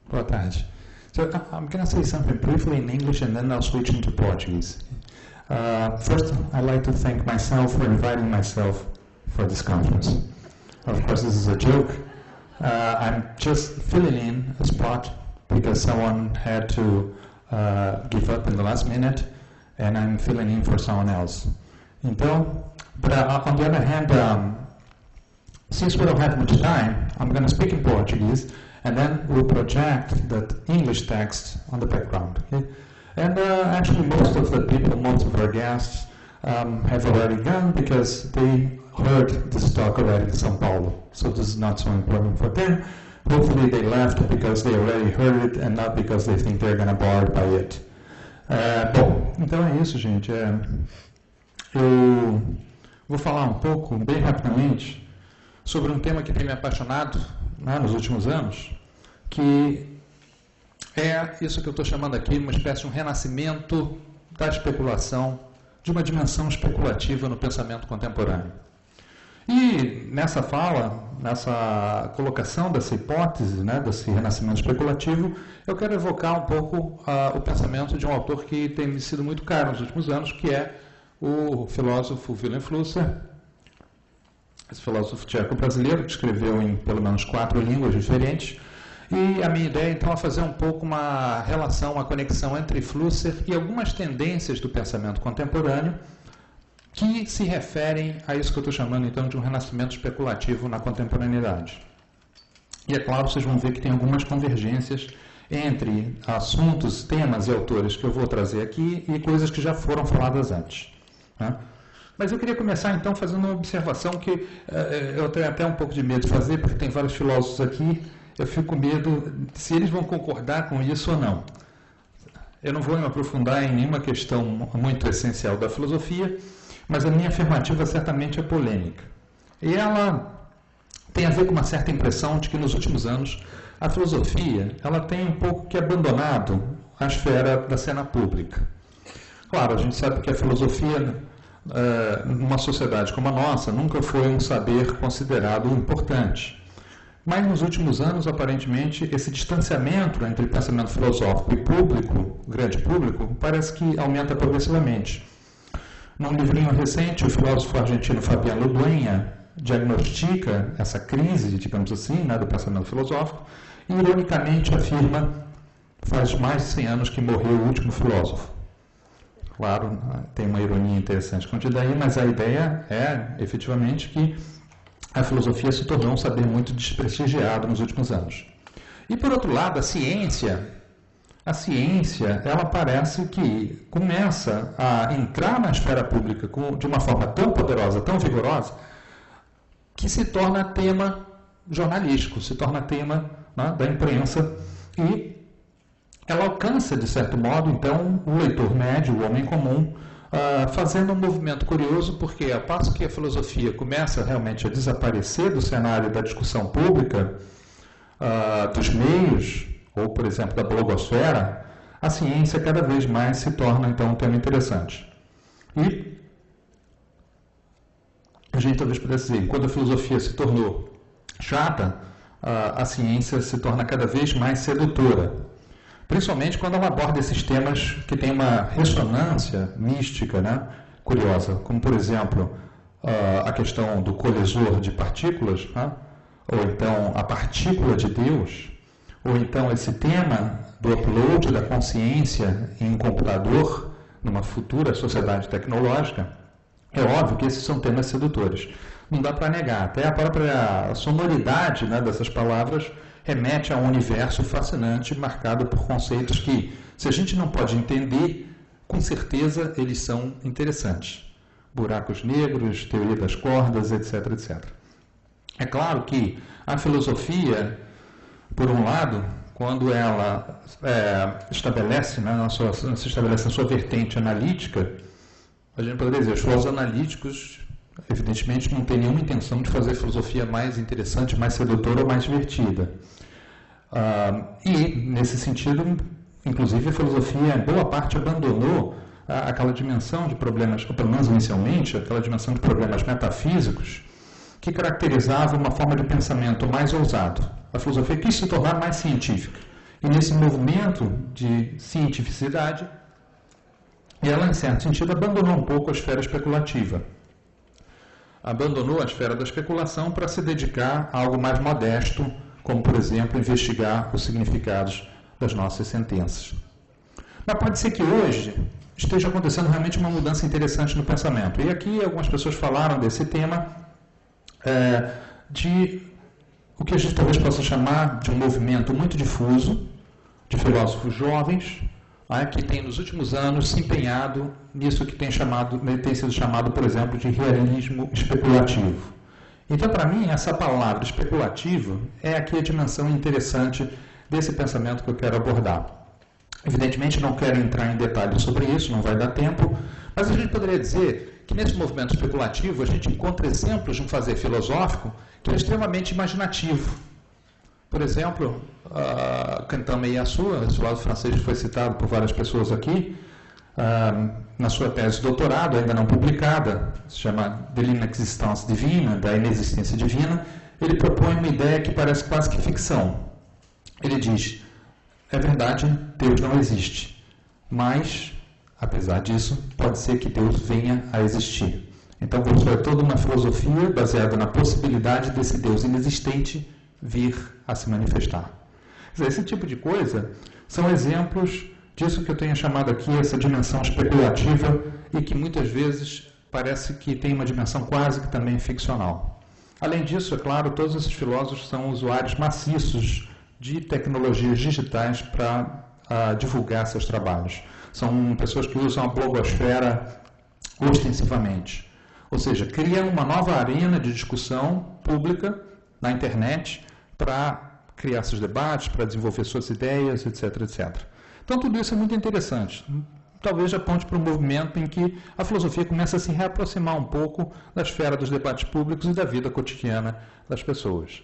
Boa tarde. So I'm going to say something briefly in English and then I'll switch into Portuguese. First, I'd like to thank myself for inviting myself for this conference. Of course, this is a joke. I'm just filling in a spot because someone had to give up in the last minute, and I'm filling in for someone else. Então, but on the other hand, since we don't have much time, I'm going to speak in Portuguese, and then we'll project that English text on the background. Okay? And actually, most of the people, most of our guests, have already gone because they heard this talk already in São Paulo. So this is not so important for them. Hopefully they left because they already heard it and not because they think they're going to be bored by it. Bom, então é isso, gente. Eu vou falar um pouco, bem rapidamente, sobre um tema que tem me apaixonado nos últimos anos, que é isso que eu estou chamando aqui uma espécie de um renascimento da especulação, de uma dimensão especulativa no pensamento contemporâneo. E nessa fala, nessa colocação dessa hipótese, desse renascimento especulativo, eu quero evocar um pouco o pensamento de um autor que tem me sido muito caro nos últimos anos, que é o filósofo Wilhelm Flusser, esse filósofo tcheco-brasileiro, que escreveu em pelo menos 4 línguas diferentes. E a minha ideia, então, é fazer um pouco uma relação, uma conexão entre Flusser e algumas tendências do pensamento contemporâneo que se referem a isso que eu estou chamando, então, de um renascimento especulativo na contemporaneidade. E, é claro, vocês vão ver que tem algumas convergências entre assuntos, temas e autores que eu vou trazer aqui e coisas que já foram faladas antes. Né? Mas eu queria começar, então, fazendo uma observação que eu tenho até um pouco de medo de fazer, porque tem vários filósofos aqui. Eu fico com medo se eles vão concordar com isso ou não. Eu não vou me aprofundar em nenhuma questão muito essencial da filosofia, mas a minha afirmativa certamente é polêmica. E ela tem a ver com uma certa impressão de que nos últimos anos a filosofia ela tem um pouco que abandonado a esfera da cena pública. Claro, a gente sabe que a filosofia, numa sociedade como a nossa, nunca foi um saber considerado importante. Mas nos últimos anos, aparentemente, esse distanciamento entre pensamento filosófico e público, grande público, parece que aumenta progressivamente. Num livrinho recente, o filósofo argentino Fabián Ludueña diagnostica essa crise, digamos assim, do pensamento filosófico, e ironicamente afirma, faz mais de 100 anos que morreu o último filósofo. Claro, tem uma ironia interessante contida aí, mas a ideia é, efetivamente, que a filosofia se tornou um saber muito desprestigiado nos últimos anos. E, por outro lado, a ciência, ela parece que começa a entrar na esfera pública de uma forma tão poderosa, tão vigorosa, que se torna tema jornalístico, se torna tema da imprensa e ela alcança, de certo modo, então, o leitor médio, o homem comum, fazendo um movimento curioso, porque ao passo que a filosofia começa realmente a desaparecer do cenário da discussão pública, dos meios, ou, por exemplo, da blogosfera, a ciência cada vez mais se torna, então, um tema interessante. E a gente talvez pudesse dizer, quando a filosofia se tornou chata, a ciência se torna cada vez mais sedutora. Principalmente quando ela aborda esses temas que têm uma ressonância mística, curiosa, como, por exemplo, a questão do colisor de partículas, ou então a partícula de Deus, ou então esse tema do upload da consciência em um computador numa futura sociedade tecnológica. É óbvio que esses são temas sedutores. Não dá para negar. Até a própria sonoridade dessas palavras remete a um universo fascinante marcado por conceitos que, se a gente não pode entender, com certeza eles são interessantes. Buracos negros, teoria das cordas, etc, etc. É claro que a filosofia, por um lado, quando ela estabelece, se estabelece na sua vertente analítica, a gente poderia dizer, os filósofos analíticos, evidentemente, não têm nenhuma intenção de fazer filosofia mais interessante, mais sedutora ou mais divertida. E, nesse sentido, inclusive, a filosofia, em boa parte, abandonou aquela dimensão de problemas, ou pelo menos inicialmente, aquela dimensão de problemas metafísicos que caracterizava uma forma de pensamento mais ousado. A filosofia quis se tornar mais científica. E nesse movimento de cientificidade, ela, em certo sentido, abandonou um pouco a esfera especulativa. Abandonou a esfera da especulação para se dedicar a algo mais modesto, como, por exemplo, investigar os significados das nossas sentenças. Mas pode ser que hoje esteja acontecendo realmente uma mudança interessante no pensamento. E aqui algumas pessoas falaram desse tema, de o que a gente talvez possa chamar de um movimento muito difuso de filósofos jovens, que tem nos últimos anos se empenhado nisso que tem sido chamado, por exemplo, de realismo especulativo. Então, para mim, essa palavra especulativo é aqui a dimensão interessante desse pensamento que eu quero abordar. Evidentemente, não quero entrar em detalhes sobre isso, não vai dar tempo, mas a gente poderia dizer que nesse movimento especulativo a gente encontra exemplos de um fazer filosófico que é extremamente imaginativo. Por exemplo, Quentin Meillassoux, esse filósofo francês que foi citado por várias pessoas aqui, na sua tese de doutorado, ainda não publicada, se chama De l'inexistence divine, da inexistência divina, ele propõe uma ideia que parece quase que ficção. Ele diz, é verdade, Deus não existe, mas, apesar disso, pode ser que Deus venha a existir. Então, constrói toda uma filosofia baseada na possibilidade desse Deus inexistente vir a se manifestar. Esse tipo de coisa são exemplos disso que eu tenho chamado aqui essa dimensão especulativa e que muitas vezes parece que tem uma dimensão quase que também ficcional. Além disso, é claro, todos esses filósofos são usuários maciços de tecnologias digitais para divulgar seus trabalhos. São pessoas que usam a blogosfera ostensivamente. Ou seja, criam uma nova arena de discussão pública na internet para criar seus debates, para desenvolver suas ideias, etc, etc. Então, tudo isso é muito interessante. Talvez aponte para um movimento em que a filosofia começa a se reaproximar um pouco da esfera dos debates públicos e da vida cotidiana das pessoas.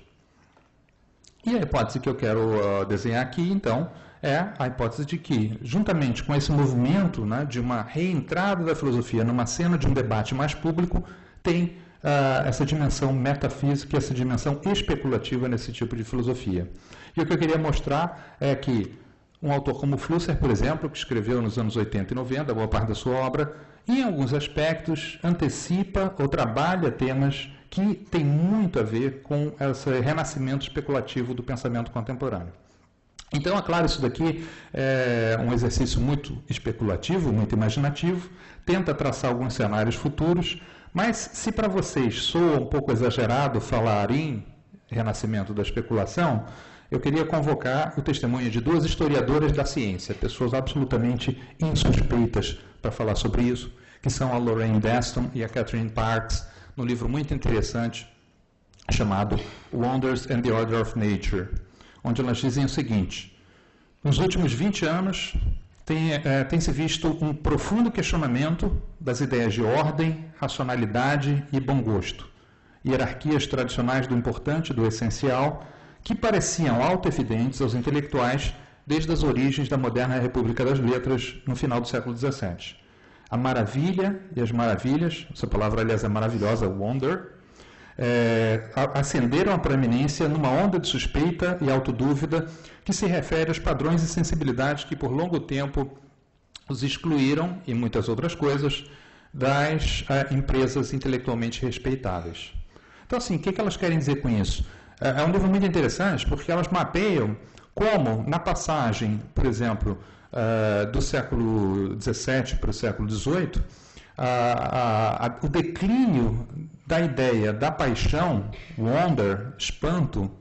E a hipótese que eu quero desenhar aqui, então, é a hipótese de que, juntamente com esse movimento, né, de uma reentrada da filosofia numa cena de um debate mais público, tem essa dimensão metafísica, essa dimensão especulativa nesse tipo de filosofia. E o que eu queria mostrar é que um autor como Flusser, por exemplo, que escreveu nos anos 80 e 90, boa parte da sua obra, em alguns aspectos antecipa ou trabalha temas que têm muito a ver com esse renascimento especulativo do pensamento contemporâneo. Então, é claro, isso daqui é um exercício muito especulativo, muito imaginativo, tenta traçar alguns cenários futuros, mas se para vocês soa um pouco exagerado falar em renascimento da especulação, eu queria convocar o testemunho de duas historiadoras da ciência, pessoas absolutamente insuspeitas para falar sobre isso, que são a Lorraine Daston e a Catherine Parkes, num livro muito interessante chamado Wonders and the Order of Nature, onde elas dizem o seguinte: nos últimos 20 anos tem se visto um profundo questionamento das ideias de ordem, racionalidade e bom gosto, hierarquias tradicionais do importante e do essencial, que pareciam autoevidentes aos intelectuais desde as origens da moderna República das Letras, no final do século XVII. A maravilha e as maravilhas, essa palavra, aliás, é maravilhosa, wonder, ascenderam à proeminência numa onda de suspeita e autodúvida que se refere aos padrões e sensibilidades que por longo tempo os excluíram, e muitas outras coisas, das empresas intelectualmente respeitáveis. Então, assim, o que elas querem dizer com isso? É um livro muito interessante porque elas mapeiam como, na passagem, por exemplo, do século XVII para o século XVIII, o declínio da ideia da paixão, wonder, espanto,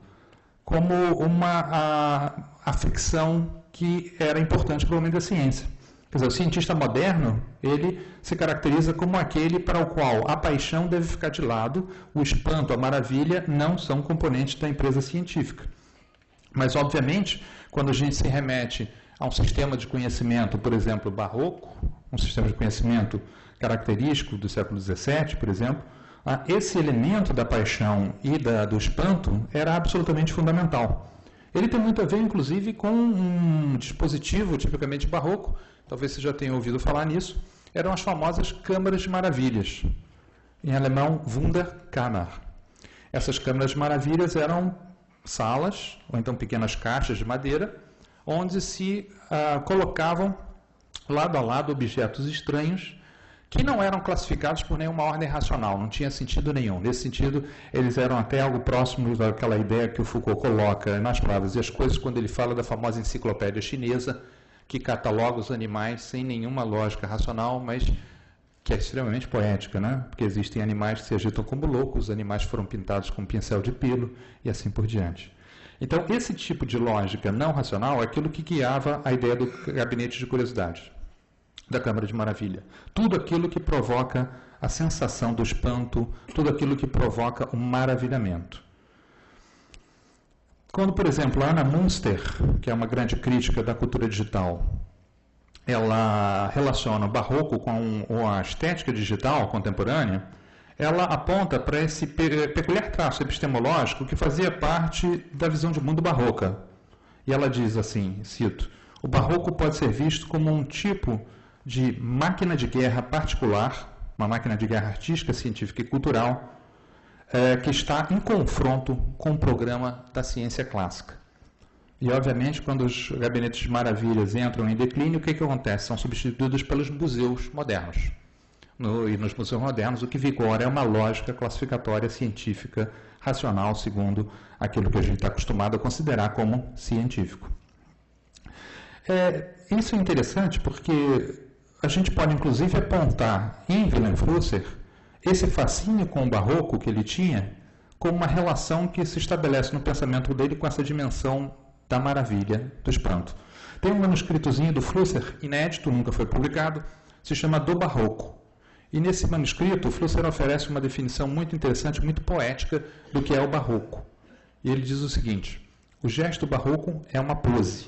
como uma afecção que era importante para o homem da ciência. Quer dizer, o cientista moderno, ele se caracteriza como aquele para o qual a paixão deve ficar de lado, o espanto, a maravilha não são componentes da empresa científica. Mas, obviamente, quando a gente se remete a um sistema de conhecimento, por exemplo, barroco, um sistema de conhecimento característico do século XVII, por exemplo, esse elemento da paixão e do espanto era absolutamente fundamental. Ele tem muito a ver, inclusive, com um dispositivo tipicamente barroco, talvez você já tenha ouvido falar nisso, eram as famosas câmaras de maravilhas, em alemão Wunderkammer. Essas câmaras de maravilhas eram salas, ou então pequenas caixas de madeira, onde se colocavam lado a lado objetos estranhos que não eram classificados por nenhuma ordem racional, não tinha sentido nenhum. Nesse sentido, eles eram até algo próximo daquela ideia que o Foucault coloca nas Palavras e as Coisas, quando ele fala da famosa enciclopédia chinesa, que cataloga os animais sem nenhuma lógica racional, mas que é extremamente poética, né? Porque existem animais que se agitam como loucos, os animais foram pintados com um pincel de pelo e assim por diante. Então, esse tipo de lógica não racional é aquilo que guiava a ideia do gabinete de curiosidade, da Câmara de Maravilha. Tudo aquilo que provoca a sensação do espanto, tudo aquilo que provoca o maravilhamento. Quando, por exemplo, a Anna Munster, que é uma grande crítica da cultura digital, ela relaciona o barroco com a estética digital contemporânea, ela aponta para esse peculiar traço epistemológico que fazia parte da visão de mundo barroca. E ela diz assim, cito, o barroco pode ser visto como um tipo de máquina de guerra particular, uma máquina de guerra artística, científica e cultural, que está em confronto com o programa da ciência clássica. E, obviamente, quando os gabinetes de maravilhas entram em declínio, o que acontece? São substituídos pelos museus modernos. E nos museus modernos, o que vigora é uma lógica classificatória científica, racional, segundo aquilo que a gente está acostumado a considerar como científico. Isso é interessante porque a gente pode, inclusive, apontar em Wilhelm Flusser esse fascínio com o barroco que ele tinha como uma relação que se estabelece no pensamento dele com essa dimensão da maravilha, do espanto. Tem um manuscritozinho do Flusser, inédito, nunca foi publicado, se chama Do Barroco. E nesse manuscrito, o Flusser oferece uma definição muito interessante, muito poética do que é o barroco. E ele diz o seguinte, o gesto barroco é uma pose,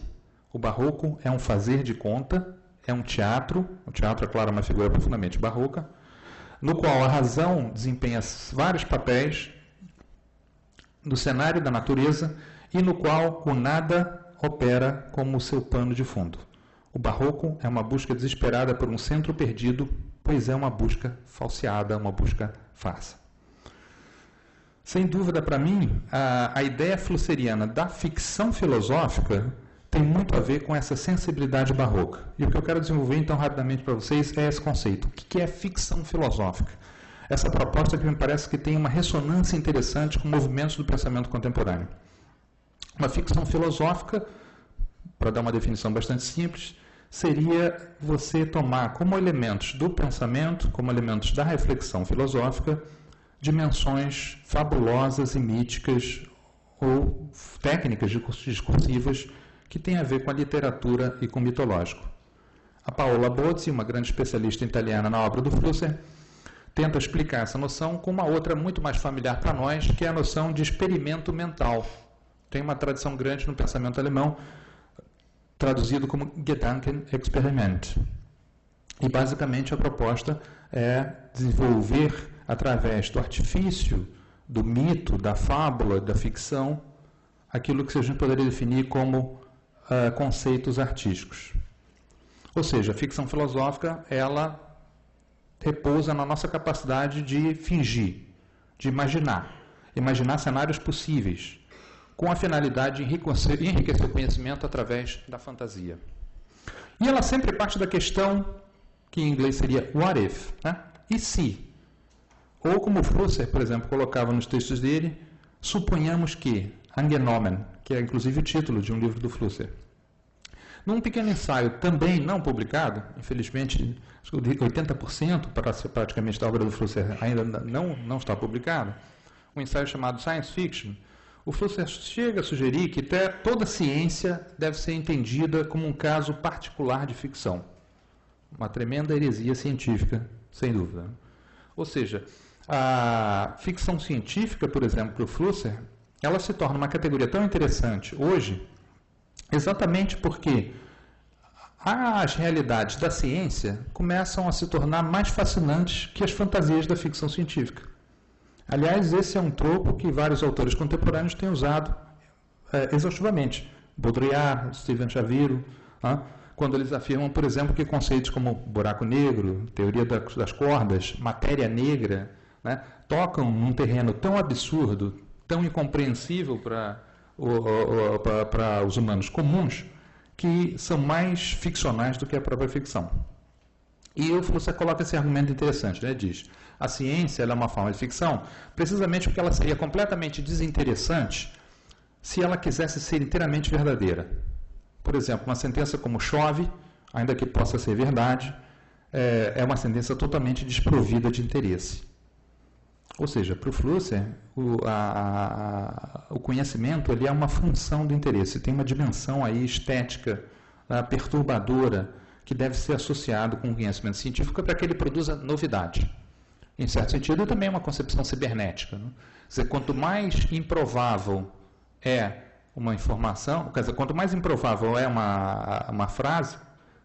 o barroco é um fazer de conta, é um teatro, o teatro, é claro, é uma figura profundamente barroca, no qual a razão desempenha vários papéis no cenário da natureza e no qual o nada opera como o seu pano de fundo. O barroco é uma busca desesperada por um centro perdido, pois é uma busca falseada, uma busca farsa. Sem dúvida, para mim, a ideia flusseriana da ficção filosófica tem muito a ver com essa sensibilidade barroca. E o que eu quero desenvolver, então, rapidamente para vocês é esse conceito. O que é ficção filosófica? Essa proposta que me parece que tem uma ressonância interessante com movimentos do pensamento contemporâneo. Uma ficção filosófica, para dar uma definição bastante simples, seria você tomar como elementos do pensamento, como elementos da reflexão filosófica, dimensões fabulosas e míticas ou técnicas discursivas que têm a ver com a literatura e com o mitológico. A Paola Bozzi, uma grande especialista italiana na obra do Flusser, tenta explicar essa noção com uma outra muito mais familiar para nós, que é a noção de experimento mental. Tem uma tradição grande no pensamento alemão, traduzido como Gedankenexperiment. E, basicamente, a proposta é desenvolver, através do artifício, do mito, da fábula, da ficção, aquilo que a gente poderia definir como conceitos artísticos. Ou seja, a ficção filosófica, ela repousa na nossa capacidade de fingir, de imaginar cenários possíveis, com a finalidade de enriquecer o conhecimento através da fantasia. E ela sempre parte da questão, que em inglês seria what if, né? E se? Ou como Flusser, por exemplo, colocava nos textos dele, suponhamos que, angenommen, que é inclusive o título de um livro do Flusser. Num pequeno ensaio também não publicado, infelizmente 80% praticamente da obra do Flusser ainda não está publicado, um ensaio chamado Science Fiction, o Flusser chega a sugerir que toda ciência deve ser entendida como um caso particular de ficção. Uma tremenda heresia científica, sem dúvida. Ou seja, a ficção científica, por exemplo, para o Flusser, ela se torna uma categoria tão interessante hoje, exatamente porque as realidades da ciência começam a se tornar mais fascinantes que as fantasias da ficção científica. Aliás, esse é um tropo que vários autores contemporâneos têm usado exaustivamente. Baudrillard, Stephen Chaviro, quando eles afirmam, por exemplo, que conceitos como buraco negro, teoria das cordas, matéria negra, né, tocam num terreno tão absurdo, tão incompreensível para os humanos comuns, que são mais ficcionais do que a própria ficção. E o Flusser coloca esse argumento interessante, né? Diz, a ciência ela é uma forma de ficção precisamente porque ela seria completamente desinteressante se ela quisesse ser inteiramente verdadeira. Por exemplo, uma sentença como chove, ainda que possa ser verdade, é uma sentença totalmente desprovida de interesse. Ou seja, para o Flusser, o conhecimento ele é uma função do interesse, tem uma dimensão aí estética, perturbadora, que deve ser associado com o conhecimento científico para que ele produza novidade. Em certo sentido, também é uma concepção cibernética. Né? Quer dizer, quanto mais improvável é uma informação, quer dizer, quanto mais improvável é uma frase,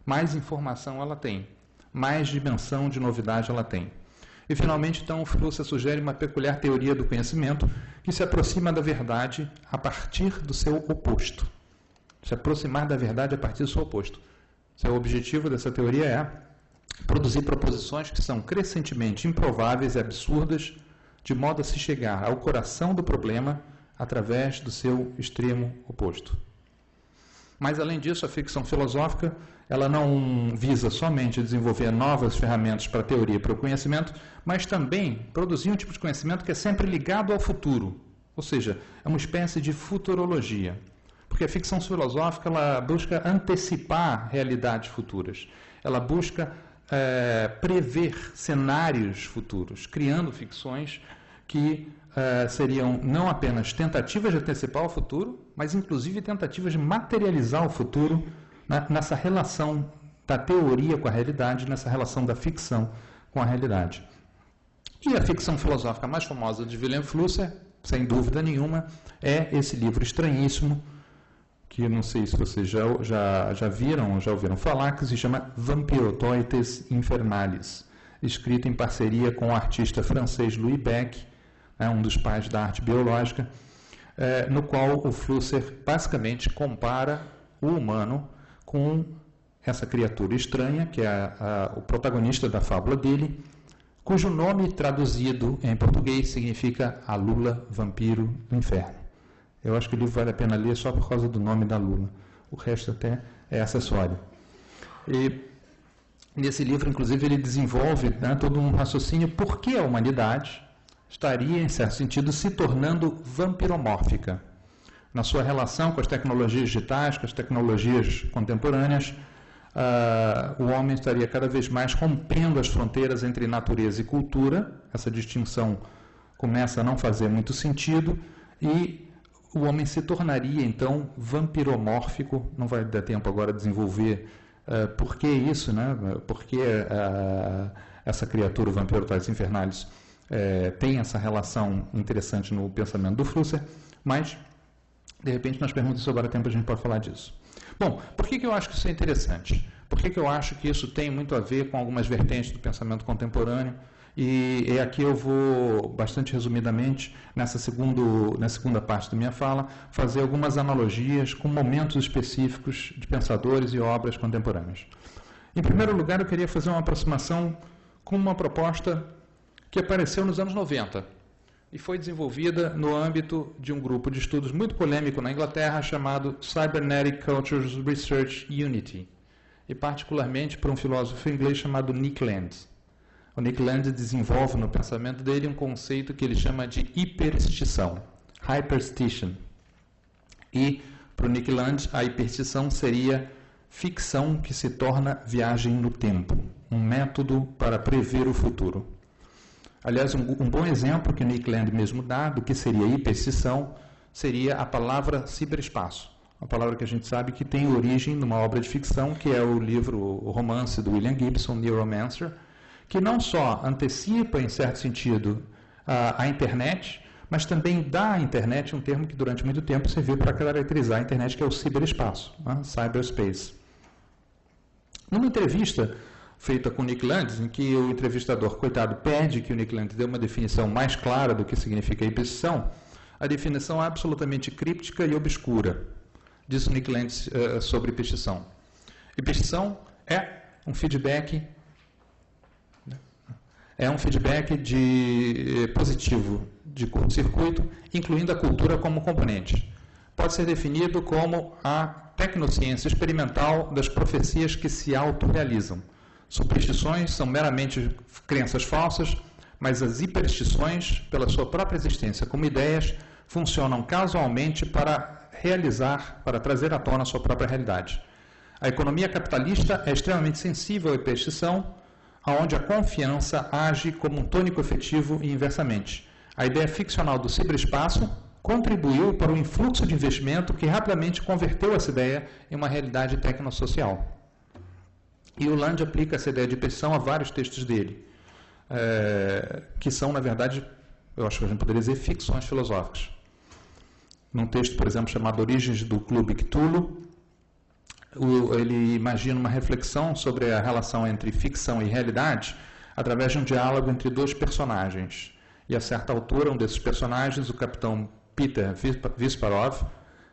mais informação ela tem, mais dimensão de novidade ela tem. E, finalmente, então, o Flusser sugere uma peculiar teoria do conhecimento que se aproxima da verdade a partir do seu oposto. Se aproximar da verdade a partir do seu oposto. O objetivo dessa teoria é produzir proposições que são crescentemente improváveis e absurdas, de modo a se chegar ao coração do problema através do seu extremo oposto. Mas, além disso, a ficção filosófica ela não visa somente desenvolver novas ferramentas para a teoria e para o conhecimento, mas também produzir um tipo de conhecimento que é sempre ligado ao futuro, ou seja, é uma espécie de futurologia. Porque a ficção filosófica ela busca antecipar realidades futuras, ela busca prever cenários futuros, criando ficções que seriam não apenas tentativas de antecipar o futuro, mas inclusive tentativas de materializar o futuro nessa relação da teoria com a realidade, nessa relação da ficção com a realidade. E a ficção filosófica mais famosa de Wilhelm Flusser, sem dúvida nenhuma, é esse livro estranhíssimo, que eu não sei se vocês já viram ou já ouviram falar, que se chama Vampirotoites Infernalis, escrito em parceria com o artista francês Louis Beck, um dos pais da arte biológica, no qual o Flusser basicamente compara o humano com essa criatura estranha, que é o protagonista da fábula dele, cujo nome traduzido em português significa a Lula, vampiro do inferno. Eu acho que o livro vale a pena ler só por causa do nome da Lula. O resto até é acessório. E nesse livro, inclusive, ele desenvolve todo um raciocínio por que a humanidade estaria, em certo sentido, se tornando vampiromórfica. Na sua relação com as tecnologias digitais, com as tecnologias contemporâneas, o homem estaria cada vez mais rompendo as fronteiras entre natureza e cultura. Essa distinção começa a não fazer muito sentido e o homem se tornaria, então, vampiromórfico. Não vai dar tempo agora de desenvolver por que isso, né? Por que essa criatura, o Vampirotoides Infernalis, tem essa relação interessante no pensamento do Flusser, mas, de repente, nas perguntas sobre o tempo a gente pode falar disso. Bom, por que eu acho que isso é interessante? Por que eu acho que isso tem muito a ver com algumas vertentes do pensamento contemporâneo? E aqui eu vou, bastante resumidamente, nessa segunda parte da minha fala, fazer algumas analogias com momentos específicos de pensadores e obras contemporâneas. Em primeiro lugar, eu queria fazer uma aproximação com uma proposta que apareceu nos anos 90 e foi desenvolvida no âmbito de um grupo de estudos muito polêmico na Inglaterra chamado Cybernetic Cultures Research Unity, e particularmente por um filósofo inglês chamado Nick Land. O Nick Land desenvolve no pensamento dele um conceito que ele chama de hiperstição, hyperstition. E, para o Nick Land, a hiperstição seria ficção que se torna viagem no tempo, um método para prever o futuro. Aliás, um bom exemplo que Nick Land mesmo dá do que seria hiperstição seria a palavra ciberespaço, uma palavra que a gente sabe que tem origem numa obra de ficção, que é o romance do William Gibson, Neuromancer, que não só antecipa, em certo sentido, a internet, mas também dá à internet um termo que durante muito tempo serviu para caracterizar a internet, que é o ciberespaço, cyberspace. Numa entrevista feita com o Nick Land, em que o entrevistador, coitado, pede que o Nick Land dê uma definição mais clara do que significa hiperstição, a definição é absolutamente críptica e obscura, diz o Nick Land sobre hiperstição. Hiperstição é um feedback positivo de curto-circuito, incluindo a cultura como componente. Pode ser definido como a tecnociência experimental das profecias que se autorrealizam. Superstições são meramente crenças falsas, mas as hiperstições, pela sua própria existência como ideias, funcionam casualmente para trazer à tona a sua própria realidade. A economia capitalista é extremamente sensível à hiperstição, onde a confiança age como um tônico efetivo e inversamente. A ideia ficcional do ciberespaço contribuiu para o influxo de investimento que rapidamente converteu essa ideia em uma realidade tecnosocial. E o Land aplica essa ideia de hiperstição a vários textos dele, que são, na verdade, eu acho que a gente poderia dizer, ficções filosóficas. Num texto, por exemplo, chamado Origens do Clube Cthulhu, ele imagina uma reflexão sobre a relação entre ficção e realidade através de um diálogo entre dois personagens. E a certa altura, um desses personagens, o capitão Peter Visparov,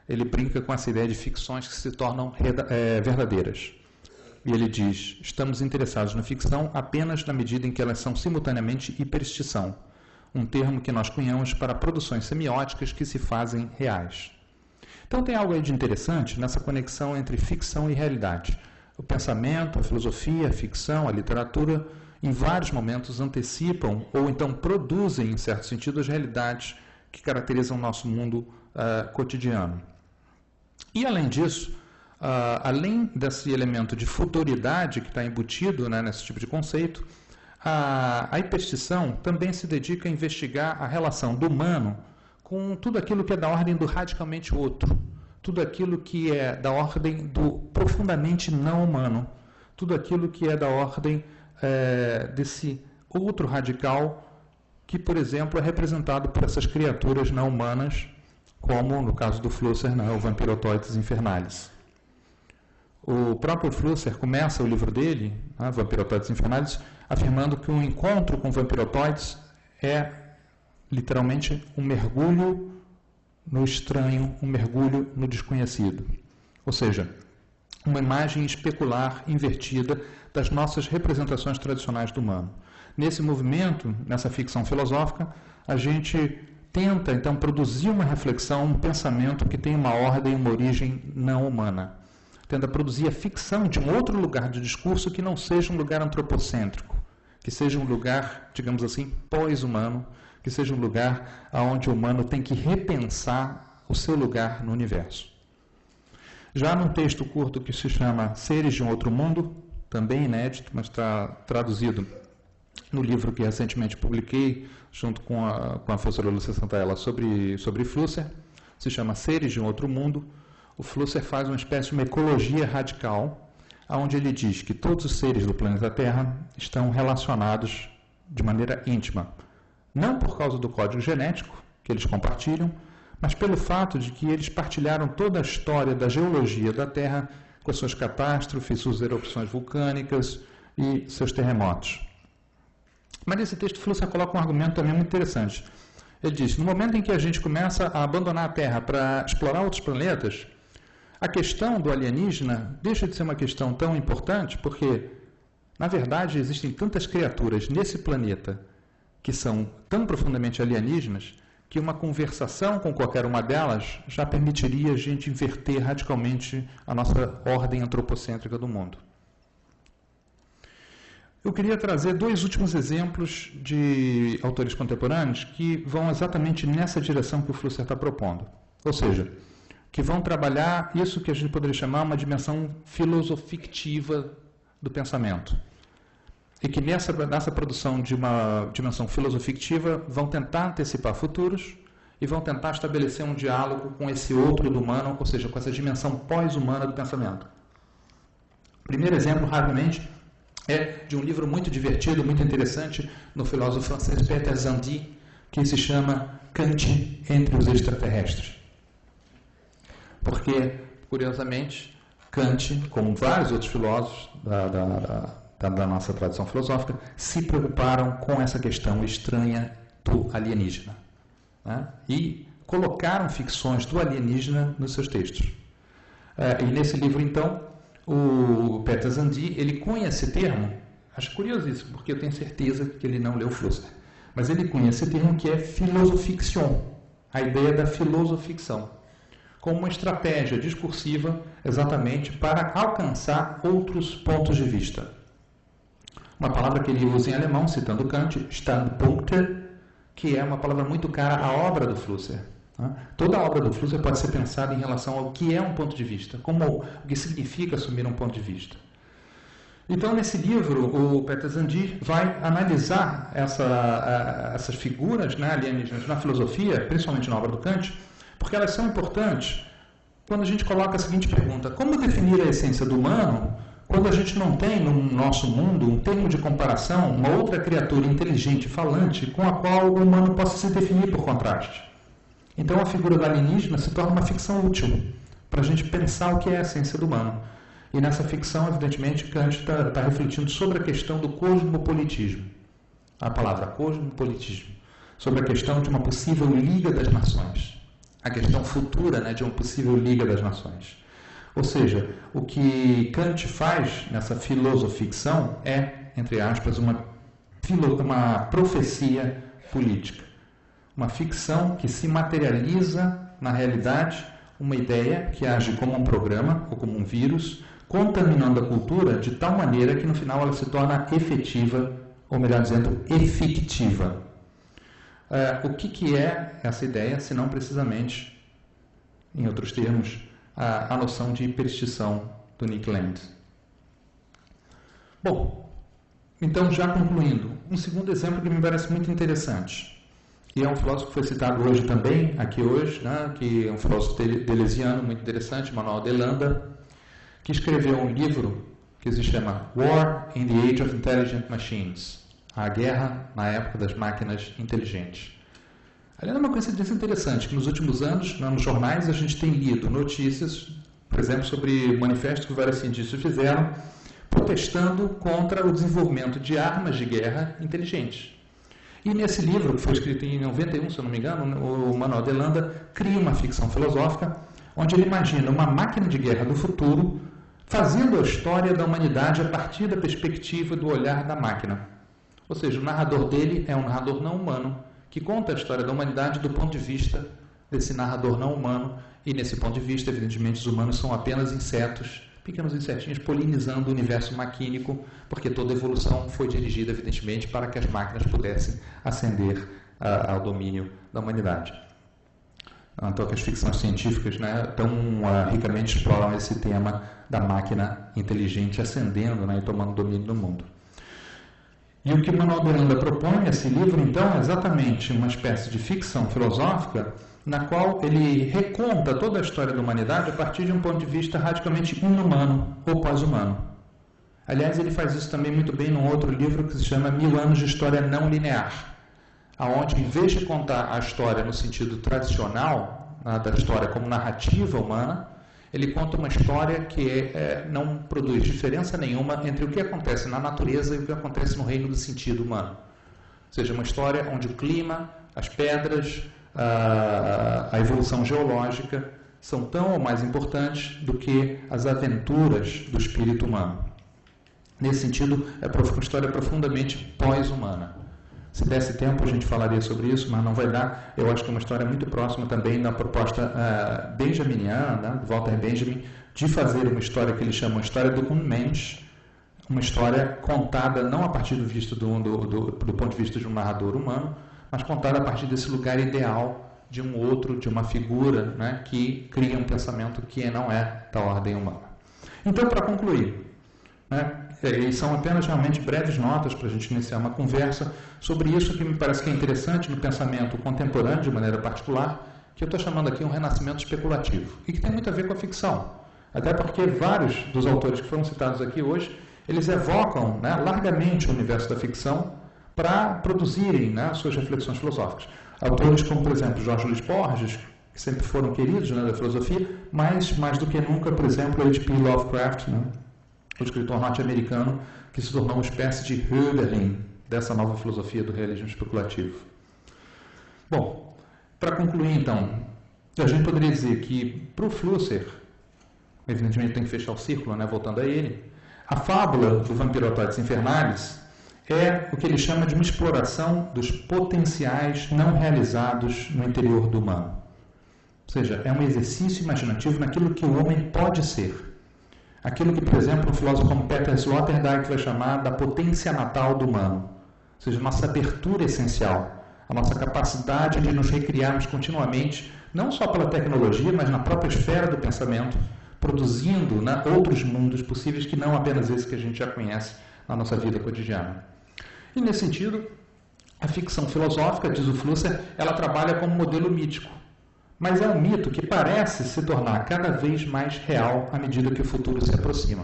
ele brinca com essa ideia de ficções que se tornam verdadeiras. E ele diz: estamos interessados na ficção apenas na medida em que elas são simultaneamente hiperstição, um termo que nós cunhamos para produções semióticas que se fazem reais. Então tem algo aí de interessante nessa conexão entre ficção e realidade. O pensamento, a filosofia, a ficção, a literatura, em vários momentos antecipam ou então produzem, em certo sentido, as realidades que caracterizam o nosso mundo cotidiano. E além disso, além desse elemento de futuridade que está embutido, né, nesse tipo de conceito, a hiperstição também se dedica a investigar a relação do humano com tudo aquilo que é da ordem do radicalmente outro, tudo aquilo que é da ordem do profundamente não humano, tudo aquilo que é da ordem desse outro radical que, por exemplo, é representado por essas criaturas não humanas, como no caso do Flusser, né, o Vampirotoides Infernalis. O próprio Flusser começa o livro dele, né, Vampirotoides Infernalis, afirmando que um encontro com vampirotoides é literalmente um mergulho no estranho, um mergulho no desconhecido. Ou seja, uma imagem especular invertida das nossas representações tradicionais do humano. Nesse movimento, nessa ficção filosófica, a gente tenta, então, produzir uma reflexão, um pensamento que tem uma ordem, uma origem não humana. Tenta produzir a ficção de um outro lugar de discurso que não seja um lugar antropocêntrico, que seja um lugar, digamos assim, pós-humano, que seja um lugar onde o humano tem que repensar o seu lugar no universo. Já num texto curto que se chama Seres de um Outro Mundo, também inédito, mas está traduzido no livro que recentemente publiquei, junto com a professora Lúcia Santaella, sobre Flusser, se chama Seres de um Outro Mundo. O Flusser faz uma espécie de uma ecologia radical, onde ele diz que todos os seres do planeta Terra estão relacionados de maneira íntima, não por causa do código genético que eles compartilham, mas pelo fato de que eles partilharam toda a história da geologia da Terra com as suas catástrofes, suas erupções vulcânicas e seus terremotos. Mas nesse texto, Flusser coloca um argumento também muito interessante. Ele diz: no momento em que a gente começa a abandonar a Terra para explorar outros planetas, a questão do alienígena deixa de ser uma questão tão importante, porque, na verdade, existem tantas criaturas nesse planeta que são tão profundamente alienígenas que uma conversação com qualquer uma delas já permitiria a gente inverter radicalmente a nossa ordem antropocêntrica do mundo. Eu queria trazer dois últimos exemplos de autores contemporâneos que vão exatamente nessa direção que o Flusser está propondo. Ou seja, que vão trabalhar isso que a gente poderia chamar uma dimensão filosofictiva do pensamento. E que nessa produção de uma dimensão filosofictiva vão tentar antecipar futuros e vão tentar estabelecer um diálogo com esse outro do humano, ou seja, com essa dimensão pós-humana do pensamento. O primeiro exemplo, rapidamente, é de um livro muito divertido, muito interessante, no filósofo francês Peter Zandy, que se chama Kant entre os extraterrestres. Porque, curiosamente, Kant, como vários outros filósofos da nossa tradição filosófica, se preocuparam com essa questão estranha do alienígena, né? E colocaram ficções do alienígena nos seus textos. E nesse livro, então, o Peter Zandy, ele cunha esse termo, acho curiosíssimo, porque eu tenho certeza que ele não leu Flusser, mas ele cunha esse termo que é filosofiction, a ideia da filosoficção. como uma estratégia discursiva exatamente para alcançar outros pontos de vista. Uma palavra que ele usa em alemão, citando Kant, Standpunkte, que é uma palavra muito cara à obra do Flusser. Toda a obra do Flusser pode ser pensada em relação ao que é um ponto de vista, o que significa assumir um ponto de vista. Então, nesse livro, o Peter Zandi vai analisar essas figuras, né, alienígenas na filosofia, principalmente na obra do Kant, porque elas são importantes quando a gente coloca a seguinte pergunta: como definir a essência do humano quando a gente não tem no nosso mundo um termo de comparação, uma outra criatura inteligente, falante, com a qual o humano possa se definir por contraste? Então a figura do alienígena se torna uma ficção útil para a gente pensar o que é a essência do humano. E nessa ficção, evidentemente, Kant está refletindo sobre a questão do cosmopolitismo. A palavra cosmopolitismo. Sobre a questão de uma possível liga das nações. A questão futura, né, de uma possível liga das nações. Ou seja, o que Kant faz nessa filosoficção é, entre aspas, uma profecia política. Uma ficção que se materializa na realidade, uma ideia que age como um programa ou como um vírus, contaminando a cultura de tal maneira que no final ela se torna efetiva, ou melhor dizendo, efectiva. O que é essa ideia, se não precisamente, em outros termos, a noção de hiperstição do Nick Land? Bom, então já concluindo, um segundo exemplo que me parece muito interessante, e é um filósofo que foi citado hoje também, aqui hoje, né, que é um filósofo deleuziano muito interessante, Manuel Delanda, que escreveu um livro que se chama War in the Age of Intelligent Machines, a guerra na época das máquinas inteligentes. Aliás, é uma coincidência interessante, que nos últimos anos, nos jornais, a gente tem lido notícias, por exemplo, sobre manifestos que vários cientistas fizeram, protestando contra o desenvolvimento de armas de guerra inteligentes. E nesse livro, que foi escrito em 91, se eu não me engano, o Manuel Delanda cria uma ficção filosófica, onde ele imagina uma máquina de guerra do futuro fazendo a história da humanidade a partir da perspectiva do olhar da máquina. Ou seja, o narrador dele é um narrador não humano, que conta a história da humanidade do ponto de vista desse narrador não humano, e nesse ponto de vista, evidentemente, os humanos são apenas insetos, pequenos insetinhos polinizando o universo maquínico, porque toda a evolução foi dirigida, evidentemente, para que as máquinas pudessem ascender ao domínio da humanidade. Então, que as ficções científicas, né, tão ricamente exploram esse tema da máquina inteligente ascendendo, né, e tomando domínio do mundo. E o que Manuel Delanda propõe nesse livro, então, é exatamente uma espécie de ficção filosófica na qual ele reconta toda a história da humanidade a partir de um ponto de vista radicalmente inumano ou pós-humano. Aliás, ele faz isso também muito bem num outro livro que se chama 1000 anos de história não linear, aonde, em vez de contar a história no sentido tradicional, da história como narrativa humana, ele conta uma história que não produz diferença nenhuma entre o que acontece na natureza e o que acontece no reino do sentido humano. Ou seja, uma história onde o clima, as pedras, a evolução geológica são tão ou mais importantes do que as aventuras do espírito humano. Nesse sentido, é uma história profundamente pós-humana. Se desse tempo, a gente falaria sobre isso, mas não vai dar. Eu acho que é uma história muito próxima também da proposta benjaminiana, né, Walter Benjamin, de fazer uma história que ele chama uma história do Unmensch, uma história contada não a partir do ponto de vista de um narrador humano, mas contada a partir desse lugar ideal de um outro, de uma figura, né, que cria um pensamento que não é da ordem humana. Então, para concluir, né, e são apenas realmente breves notas para a gente iniciar uma conversa sobre isso que me parece que é interessante no pensamento contemporâneo, de maneira particular, que eu estou chamando aqui um renascimento especulativo, e que tem muito a ver com a ficção. Até porque vários dos autores que foram citados aqui hoje, eles evocam, né, largamente o universo da ficção para produzirem, né, suas reflexões filosóficas. Autores como, por exemplo, Jorge Luiz Borges, que sempre foram queridos, né, da filosofia, mas mais do que nunca, por exemplo, H.P. Lovecraft, né, o escritor norte-americano que se tornou uma espécie de Hölderlin dessa nova filosofia do realismo especulativo. Bom, para concluir então, a gente poderia dizer que para o Flusser, evidentemente tem que fechar o círculo, né, voltando a ele, a fábula do Vampirotoides Infernalis é o que ele chama de uma exploração dos potenciais não realizados no interior do humano. Ou seja, é um exercício imaginativo naquilo que o homem pode ser. Aquilo que, por exemplo, um filósofo como Peter Sloterdijk vai chamar da potência natal do humano. Ou seja, nossa abertura essencial, a nossa capacidade de nos recriarmos continuamente, não só pela tecnologia, mas na própria esfera do pensamento, produzindo outros mundos possíveis que não apenas esse que a gente já conhece na nossa vida cotidiana. E nesse sentido, a ficção filosófica, diz o Flusser, ela trabalha como modelo mítico. Mas é um mito que parece se tornar cada vez mais real à medida que o futuro se aproxima.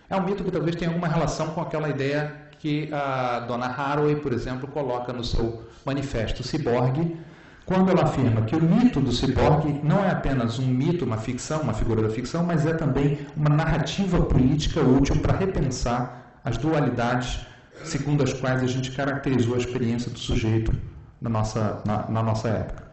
É um mito que talvez tenha alguma relação com aquela ideia que a Donna Haraway, por exemplo, coloca no seu manifesto Ciborgue, quando ela afirma que o mito do ciborgue não é apenas um mito, uma ficção, uma figura da ficção, mas é também uma narrativa política útil para repensar as dualidades segundo as quais a gente caracterizou a experiência do sujeito na nossa época.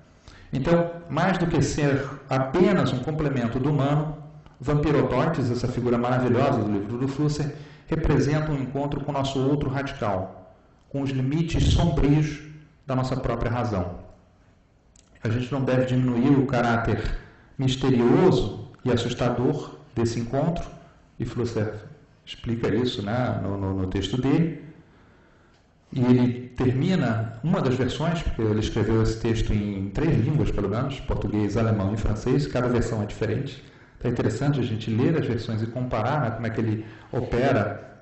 Então, mais do que ser apenas um complemento do humano, Vampirodoides, essa figura maravilhosa do livro do Flusser, representa um encontro com o nosso outro radical, com os limites sombrios da nossa própria razão. A gente não deve diminuir o caráter misterioso e assustador desse encontro, e Flusser explica isso, né, no texto dele. E ele termina uma das versões, porque ele escreveu esse texto em 3 línguas, pelo menos, português, alemão e francês, cada versão é diferente. Então é interessante a gente ler as versões e comparar, né, como é que ele opera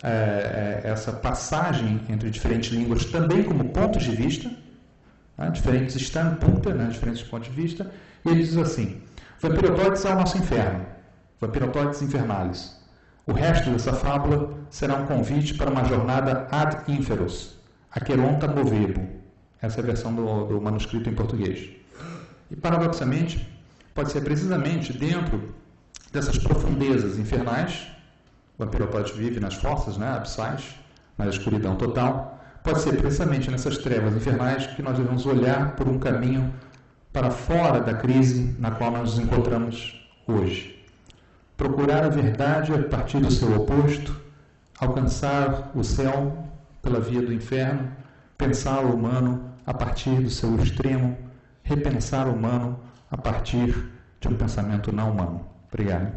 essa passagem entre diferentes línguas, também como pontos de vista, né, diferentes standpunkte, né, diferentes pontos de vista. E ele diz assim: Vampirodoides é o nosso inferno, Vampirodoides infernalis. O resto dessa fábula será um convite para uma jornada ad inferos, Aqueronta movebo. Essa é a versão do manuscrito em português. E, paradoxalmente, pode ser precisamente dentro dessas profundezas infernais, o Vampirodoides vive nas fossas, né, abissais, na escuridão total, pode ser precisamente nessas trevas infernais que nós devemos olhar por um caminho para fora da crise na qual nós nos encontramos hoje. Procurar a verdade a partir do seu oposto, alcançar o céu pela via do inferno, pensar o humano a partir do seu extremo, repensar o humano a partir de um pensamento não humano. Obrigado.